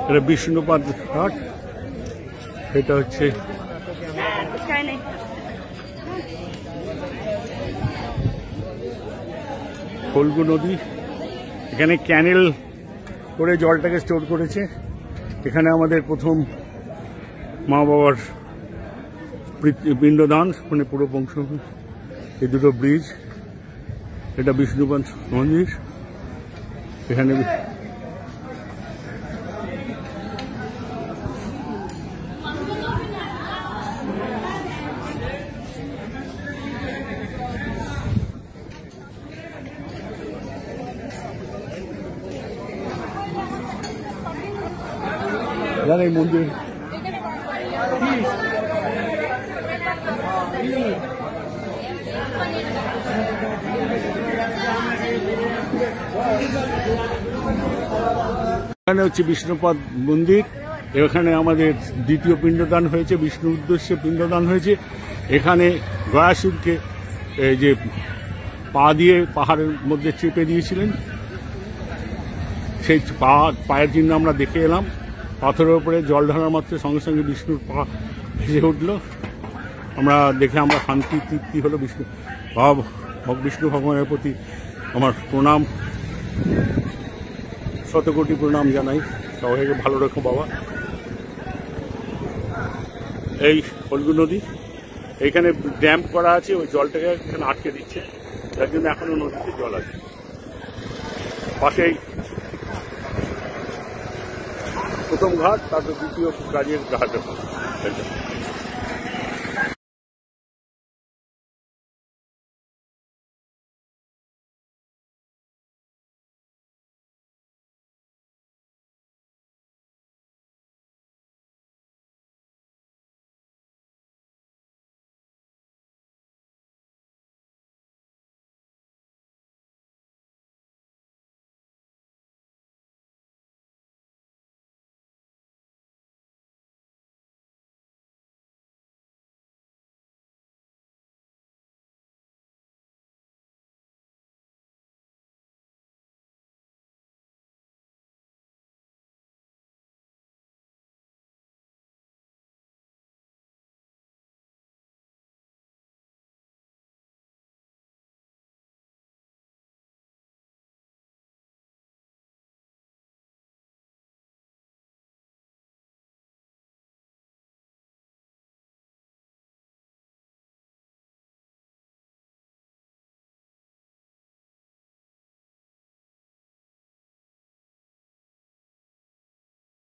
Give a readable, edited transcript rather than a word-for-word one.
এটা বিষ্ণুপাদ ঘাট, এটা হচ্ছে ফল্গু নদী। এখানে ক্যানেল করে জলটাকে স্টোর করেছে। এখানে আমাদের প্রথম মা বাবার পিণ্ডদান, মানে পুরো বংশ। এই দুটো ব্রিজ, এটা বিষ্ণুপাদ মন্দির। এখানে এই মন্দির এখানে হচ্ছে বিষ্ণুপাদ মন্দির। এখানে আমাদের দ্বিতীয় পিণ্ডদান হয়েছে, বিষ্ণুর উদ্দেশ্যে পিণ্ডদান হয়েছে। এখানে গয়াসুরকে যে পা দিয়ে পাহাড়ের মধ্যে চেপে দিয়েছিলেন, সেই পায়ের চিহ্ন আমরা দেখে এলাম। পাথরের উপরে জল ঢালার মাত্র সঙ্গে সঙ্গে বিষ্ণুর পা ভেসে উঠল। আমরা দেখে আমরা শান্তি তৃপ্তি হলো। বিষ্ণু ভগবানের প্রতি আমার প্রণাম, শতকোটি প্রণাম জানাই। সবাইকে ভালো রাখো বাবা। এই ফল্গু নদী, এইখানে ড্যাম করা আছে, ওই জলটাকে এখানে আটকে দিচ্ছে, যার জন্য এখনো নদীতে জল আছে। পাশেই প্রথম ঘাট, তারপর দ্বিতীয় কাজের ঘাট।